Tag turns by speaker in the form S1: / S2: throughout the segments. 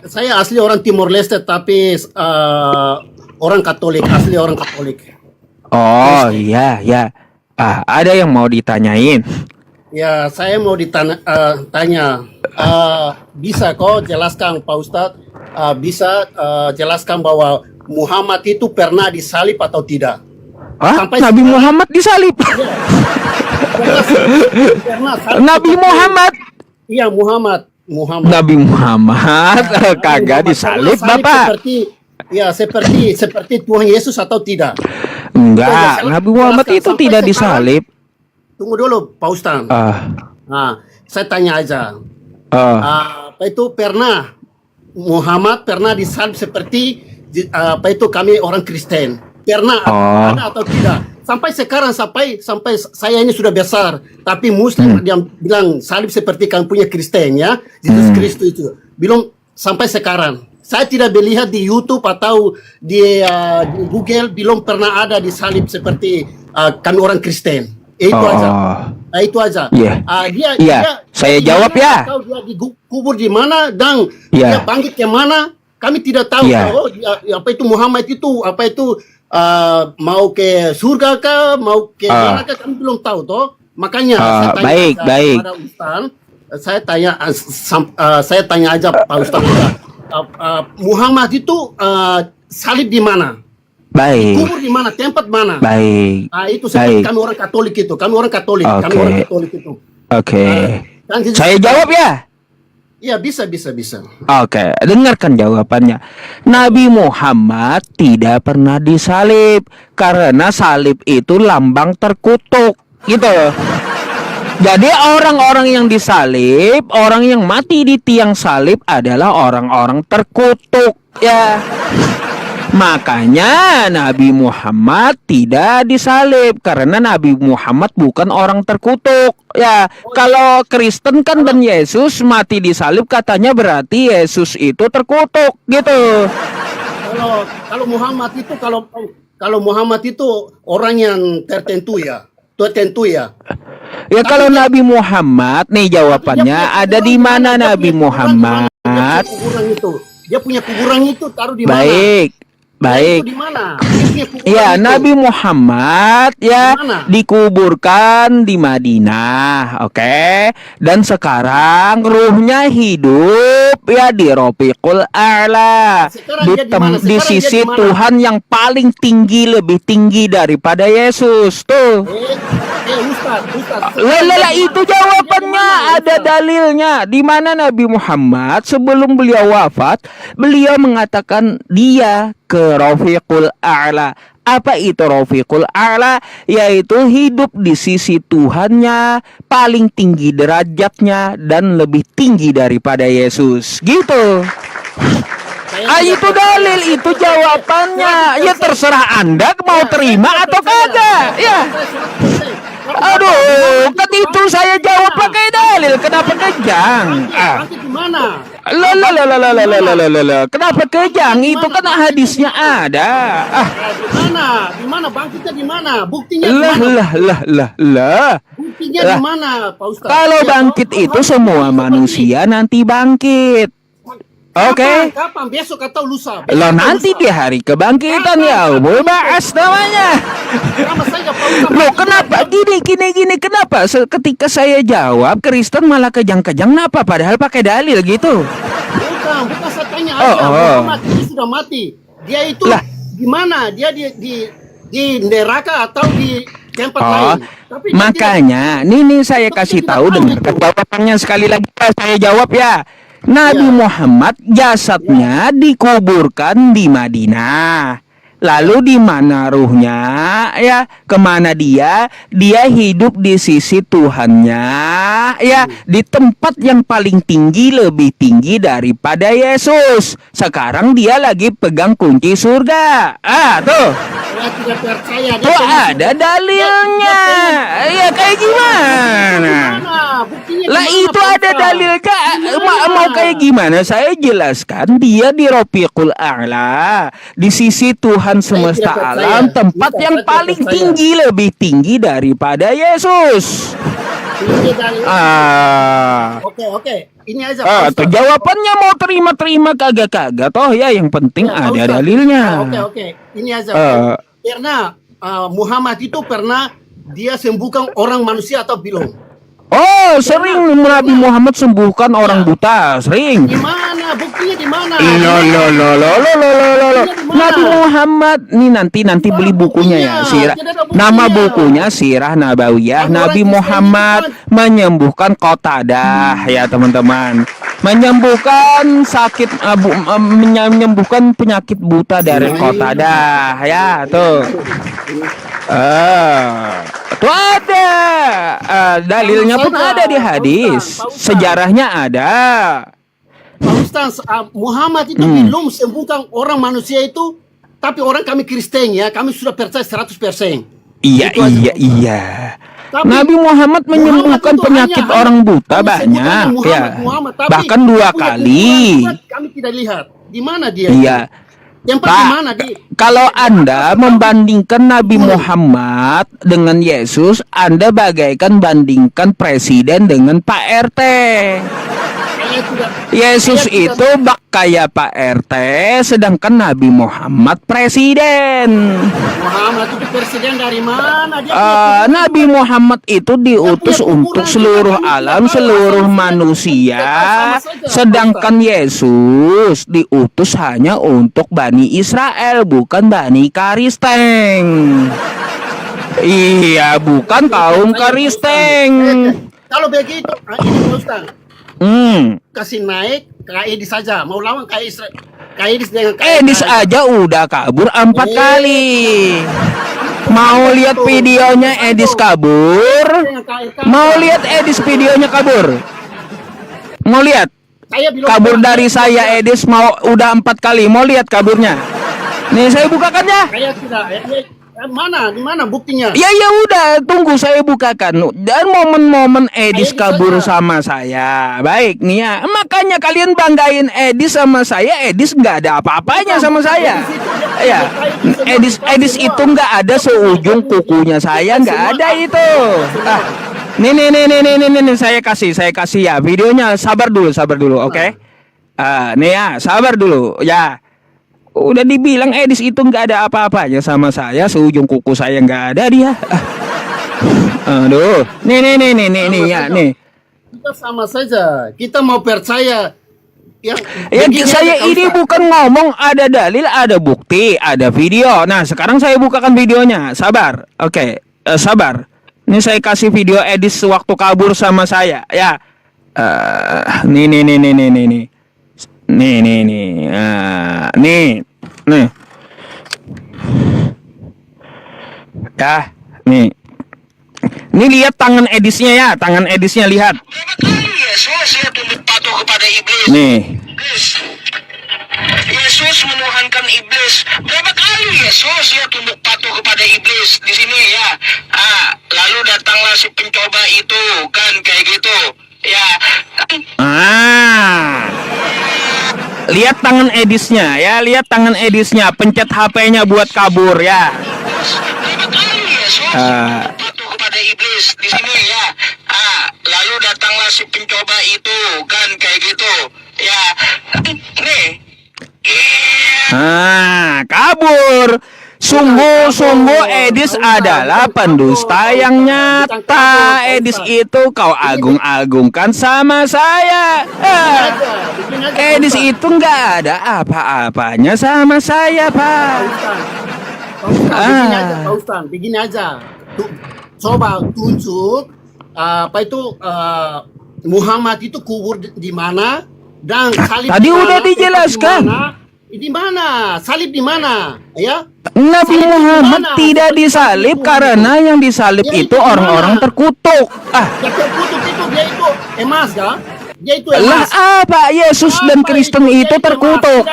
S1: saya asli orang Timor Leste tapi orang Katolik, asli orang Katolik.
S2: Oh iya ya. Ada yang mau ditanyain?
S1: Ya, saya mau tanya, bisa kau jelaskan Pak Ustadz, bisa jelaskan bahwa Muhammad itu pernah disalib atau tidak?
S2: Nabi sekarang, Muhammad disalib? Ya, pernah Nabi Muhammad?
S1: Iya, Muhammad.
S2: Nabi Muhammad kagak disalib, Bapak.
S1: Seperti Tuhan Yesus atau tidak?
S2: Enggak, Nabi Muhammad itu tidak disalib.
S1: Tunggu dulu, Pak Ustadz. Saya tanya aja. Apa itu pernah Muhammad pernah disalib seperti apa itu kami orang Kristen? Pernah ada atau tidak? Sampai sekarang sampai saya ini sudah besar, tapi Muslim yang bilang salib seperti kami punya Kristen ya, Yesus Kristus itu belum sampai sekarang. Saya tidak melihat di YouTube atau di Google belum pernah ada disalib seperti kami orang Kristen. Itu aja. Itu aja.
S2: Saya jawab ya.
S1: Tahu dia dikubur di mana dan dia bangkit ke mana? Kami tidak tahu. Apa itu Muhammad itu apa itu mau ke surga kah, mau ke mana kah? Kami belum tahu toh. Makanya saya tanya kepada Ustaz, saya tanya aja Pak Ustaz. Muhammad itu salib di mana?
S2: Baik.
S1: Kubur di mana? Tempat mana?
S2: Baik.
S1: Itu seperti kami orang Katolik itu. Kami orang Katolik. Kami orang Katolik itu.
S2: Saya jawab ya?
S1: Iya, bisa.
S2: Dengarkan jawabannya. Nabi Muhammad tidak pernah disalib karena salib itu lambang terkutuk, gitu. Jadi orang-orang yang disalib, orang yang mati di tiang salib adalah orang-orang terkutuk, ya. Makanya Nabi Muhammad tidak disalib karena Nabi Muhammad bukan orang terkutuk. Ya, kalau Kristen kan dan Yesus mati disalib katanya berarti Yesus itu terkutuk, gitu.
S1: Kalau Muhammad itu kalau Muhammad itu orang yang tertentu ya.
S2: Ya kalau Nabi Muhammad nih jawabannya ada di mana Nabi Muhammad?
S1: Dia punya kuburan itu taruh di mana?
S2: Baik. Ya, Nabi Muhammad ya dikuburkan di Madinah, oke. Dan sekarang ruhnya hidup ya di Rafiqul A'la, di sisi Tuhan yang paling tinggi, lebih tinggi daripada Yesus tuh. Ustaz. Itu jawabannya, ada dalilnya. Di mana Nabi Muhammad sebelum beliau wafat, beliau mengatakan dia ke Rafiqul A'la. Apa itu Rafiqul A'la? Yaitu hidup di sisi Tuhannya, paling tinggi derajatnya dan lebih tinggi daripada Yesus. Gitu. Itu dalil, itu jawabannya. Ya terserah Anda mau terima atau kagak. Ya. Aduh, kan itu saya jawab pakai dalil. Kenapa kejang?
S1: Gimana?
S2: Kenapa kejang? Itu kan hadisnya ada.
S1: Di mana? Bangkitnya di mana? Buktinya di
S2: mana?
S1: Buktinya di mana, Pak Ustaz?
S2: Kalau bangkit itu semua manusia nanti bangkit. Oke.
S1: Kapan? Besok atau lusa?
S2: Nanti di hari kebangkitan ya, bahas namanya. Loh, kenapa gini? Kenapa ketika saya jawab Kristen malah kejang-kejang? Kenapa? Padahal pakai dalil gitu.
S1: Bukan saya tanya aja. Muhammad itu sudah mati. Dia itu di mana? Dia di neraka atau di tempat lain? Tapi
S2: makanya, ini saya kasih tahu dengan jawabannya sekali lagi saya jawab ya. Nabi Muhammad jasadnya dikuburkan di Madinah. Lalu di mana ruhnya? Ya, kemana dia? Dia hidup di sisi Tuhannya. Ya, di tempat yang paling tinggi, lebih tinggi daripada Yesus. Sekarang dia lagi pegang kunci surga. Tuh. Tuh ada dalilnya. Ya kayak gimana? Lah itu ada dalilnya. Mau kayak gimana? Saya jelaskan dia di Rafiqul A'la, di sisi Tuhan semesta alam, tempat yang paling tinggi, lebih tinggi daripada Yesus.
S1: Ini dalil. Oke. Ini aja. Pak
S2: Tuh
S1: Ustaz.
S2: jawabannya mau terima kagak toh ya, yang penting
S1: Ya, Pak
S2: ada
S1: Ustaz.
S2: dalilnya.
S1: Oke. Ini aja. Pernah Muhammad itu dia sembuhkan orang manusia atau belum?
S2: Oh, sering Nabi Muhammad sembuhkan orang buta, sering.
S1: Di mana? Buktinya di mana?
S2: Nabi Muhammad nih nanti beli bukunya ya, Sirah. Nama bukunya Sirah Nabawiyah. Nabi Muhammad menyembuhkan Qatadah ya, teman-teman. Menyembuhkan menyembuhkan penyakit buta dari Qatadah ya, tuh. Tuh ada dalilnya pun ada di hadis, sejarahnya ada.
S1: Pak Ustaz, Muhammad itu belum sembuhkan orang manusia itu, tapi orang kami Kristen ya, kami sudah percaya 100%.
S2: Iya. Tapi Nabi Muhammad menyembuhkan penyakit orang buta banyak ya, bahkan 2 kali.
S1: Kami tidak lihat di mana dia.
S2: Iya. Kalau Anda membandingkan Nabi Muhammad dengan Yesus, Anda bagaikan bandingkan presiden dengan Pak RT. Yesus itu kayak Pak RT, sedangkan Nabi Muhammad presiden.
S1: Muhammad itu presiden dari mana?
S2: Nabi Muhammad itu diutus untuk seluruh alam, seluruh manusia, sedangkan Yesus diutus hanya untuk Bani Israel, bukan Bani Karisteng. Iya, bukan kaum Karisteng.
S1: Kalau begitu, ini Ustaz. Kasih naik ke Edis saja. Mau lawan ke Edis dengan
S2: Edis aja udah kabur 4 kali. Mau lihat videonya Edis kabur? Mau lihat Edis videonya kabur? Mau lihat? Kabur dari saya Edis udah 4 kali. Mau lihat kaburnya? Nih saya bukakan ya.
S1: Saya tidak. Di mana buktinya?
S2: Ya udah, tunggu saya bukakan. Dan momen-momen Edis kabur sama saya. Baik nih ya. Makanya kalian banggain Edis sama saya. Edis nggak ada apa-apanya sama saya. Ya, Edis itu nggak ada seujung kukunya saya, nggak ada itu. Nih, saya kasih ya videonya. Sabar dulu, oke? Nih ya, sabar dulu ya. Udah dibilang Edis itu nggak ada apa-apanya sama saya, seujung kuku saya nggak ada dia. Aduh, nih ya, nih.
S1: Kita sama saja. Kita mau percaya.
S2: Saya ini bukan ngomong ada dalil, ada bukti, ada video. Nah, sekarang saya bukakan videonya. Sabar, oke, sabar. Ini saya kasih video Edis waktu kabur sama saya, ya. Nih. Nih. Ya, nih. Ini lihat tangan Edisnya ya, lihat. Nih.
S3: Yesus menuhankan iblis. Berapa kali Yesus ya tunduk patuh kepada iblis di sini ya. Lalu datanglah si pencoba itu kan kayak gitu. Ya.
S2: Lihat tangan Edisnya ya, pencet HP-nya buat kabur ya.
S3: Berapa kali Yesus patuh kepada iblis di sini ya. Lalu datanglah si pencoba itu kan kayak gitu. Ya. Nih.
S2: Kabur. Sungguh Edis adalah pendusta yang nyata. Edis itu kau agung-agungkan sama saya. Edis itu nggak ada apa-apanya sama saya, Pak.
S1: Begini aja. Coba tunjuk Muhammad itu kubur di mana dan salib.
S2: Tadi udah dijelaskan.
S1: Di mana? Salib di mana? Ya?
S2: Nabi Muhammad tidak disalib karena yang disalib itu orang-orang terkutuk.
S1: Yang terkutuk itu dia itu emas kan? Dia itu emas.
S2: Lah apa Yesus dan Kristen itu terkutuk?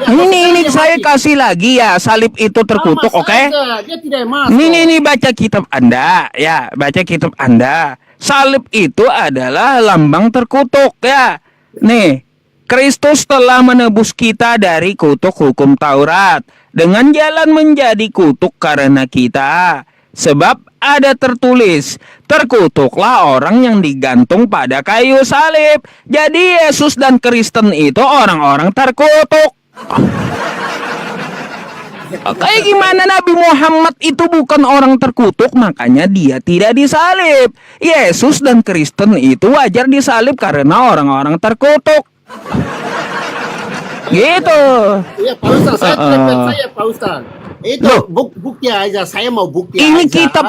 S2: Ini saya kasih lagi ya, salib itu terkutuk, oke?
S1: Dia tidak emas.
S2: Ini baca kitab Anda ya, baca kitab Anda. Salib itu adalah lambang terkutuk ya. Nih, Kristus telah menebus kita dari kutuk hukum Taurat dengan jalan menjadi kutuk karena kita. Sebab ada tertulis, terkutuklah orang yang digantung pada kayu salib. Jadi Yesus dan Kristen itu orang-orang terkutuk. Kayak gimana Nabi Muhammad itu bukan orang terkutuk, makanya dia tidak disalib. Yesus dan Kristen itu wajar disalib karena orang-orang terkutuk. Gitu.
S1: Iya Pak Ustaz, saya tidak percaya Pak Ustaz. Itu bukti aja, saya mau bukti
S2: ini
S1: aja.
S2: kitab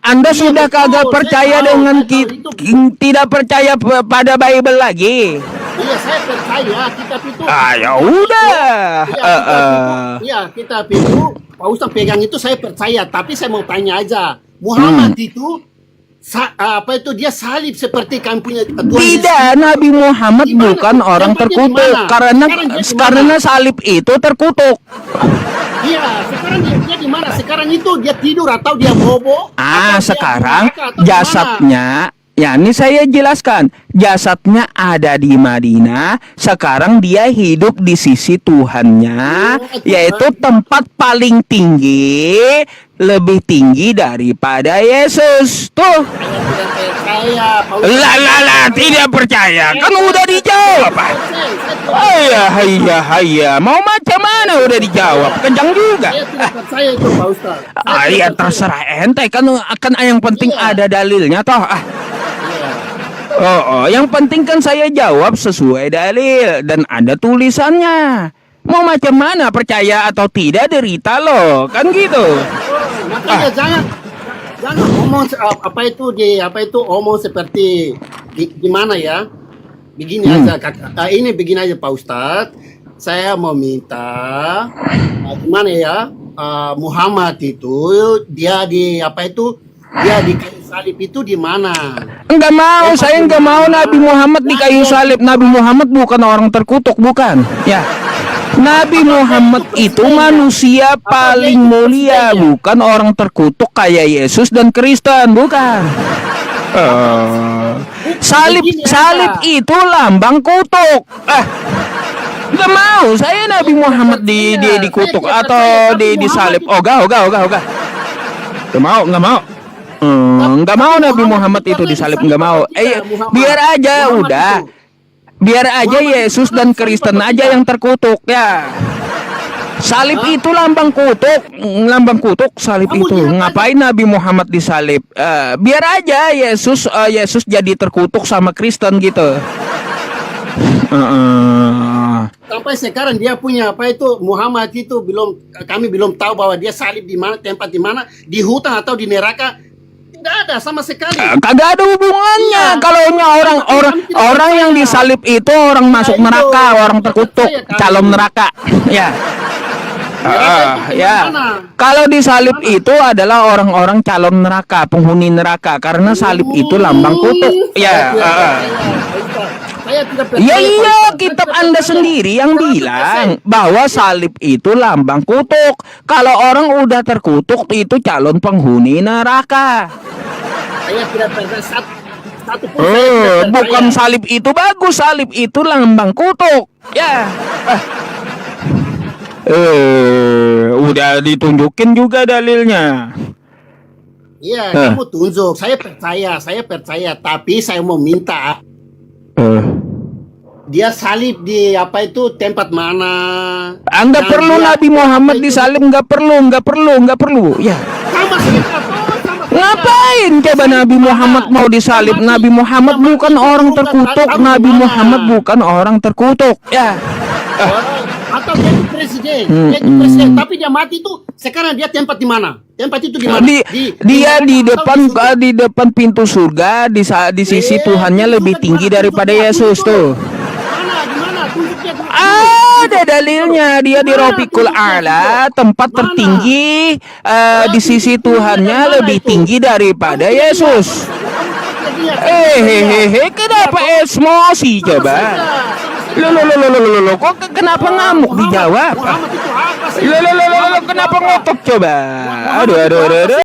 S2: Anda sudah kagak
S1: betul,
S2: percaya
S1: saya tahu,
S2: dengan
S1: saya tahu,
S2: tidak percaya pada Bible lagi.
S1: Iya, saya percaya kitab itu.
S2: Ya udah.
S1: Iya, kitab itu Pak Ustaz pegang itu saya percaya, tapi saya mau tanya aja. Muhammad itu dia salib seperti kami punya Tuhan
S2: Tidak, Nabi Muhammad
S1: Dimana
S2: bukan
S1: tuh?
S2: orang
S1: Tempatnya
S2: terkutuk
S1: dimana?
S2: karena
S1: Sekarang dia dimana?
S2: karena salib itu terkutuk.
S1: Iya, sekarang dia di mana? Sekarang itu dia tidur atau dia bobo? Atau dia
S2: Sekarang
S1: neraka atau di mana?
S2: jasadnya, ya ini saya jelaskan. Jasadnya ada di Madinah. Sekarang dia hidup di sisi Tuhannya, yaitu tempat paling tinggi, lebih tinggi daripada Yesus. Tuh.
S1: Saya tidak percaya, Pak Ustaz.
S2: Tidak percaya. Kan udah dijawab. Iya. Mau macam mana udah dijawab? Kencang juga.
S1: Saya tidak percaya itu Pak Ustaz.
S2: Ya terserah ente kan yang penting ada dalilnya toh. Yang penting kan saya jawab sesuai dalil dan ada tulisannya. Mau macam mana, percaya atau tidak derita loh, kan gitu.
S1: Makanya jangan ngomong omong seperti gimana ya? Begini aja begini aja Pak Ustadz. Saya mau minta gimana ya? Muhammad itu dia di kayu salib itu di mana?
S2: Enggak mau, saya enggak mau Nabi Muhammad di kayu salib. Nabi Muhammad bukan orang terkutuk, bukan. Ya. Nabi Muhammad itu manusia paling mulia, bukan orang terkutuk kayak Yesus dan Kristen, bukan. Salib itu lambang kutuk. Nggak mau, saya Nabi Muhammad dikutuk atau disalib. Nggak mau. Nggak mau Nabi Muhammad itu disalib, nggak mau. Biar aja udah. Biar aja Yesus dan Kristen aja yang terkutuk ya. Salib itu lambang kutuk salib itu. Ngapain Nabi Muhammad disalib? Biar aja Yesus jadi terkutuk sama Kristen gitu.
S1: Sampai sekarang dia punya Muhammad itu kami belum tahu bahwa dia salib di mana, tempat di mana, di hutan atau di neraka. Tidak ada sama sekali.
S2: Kagak ada hubungannya. Kalau orang yang disalib itu orang masuk neraka, orang terkutuk, calon neraka. Ya. Kalau disalib itu adalah orang-orang calon neraka, penghuni neraka, karena salib itu lambang kutuk. Ya. Iya, kitab Anda sendiri yang bilang bahwa salib itu lambang kutuk. Kalau orang udah terkutuk itu calon penghuni neraka.
S1: Saya tidak percaya satu pun.
S2: Bukan salib itu bagus, salib itu lambang kutuk. Ya. Udah ditunjukin juga dalilnya.
S1: Iya, kamu tunjuk. Saya percaya, tapi saya mau minta. Dia salib di tempat mana?
S2: Anda perlu Nabi Muhammad disalib? Nggak perlu. Ya.
S1: Sama saja.
S2: Ngapain coba Nabi Muhammad mau disalib? Nabi Muhammad bukan orang terkutuk. Nabi Muhammad bukan orang terkutuk. Ya.
S1: Atau dia itu presiden. Tapi dia mati itu sekarang dia tempat di mana? Tempat itu di mana?
S2: Dia di depan pintu surga, di sisi Tuhannya lebih tinggi daripada Yesus tuh.
S1: Di mana? Tunjuknya.
S2: Ada dalilnya, dia di Rafiqul A'la, tempat tertinggi di sisi Tuhannya lebih tinggi daripada Yesus. Kenapa emosi coba? Kok kenapa ngamuk dijawab? Kenapa ngotot coba? Aduh.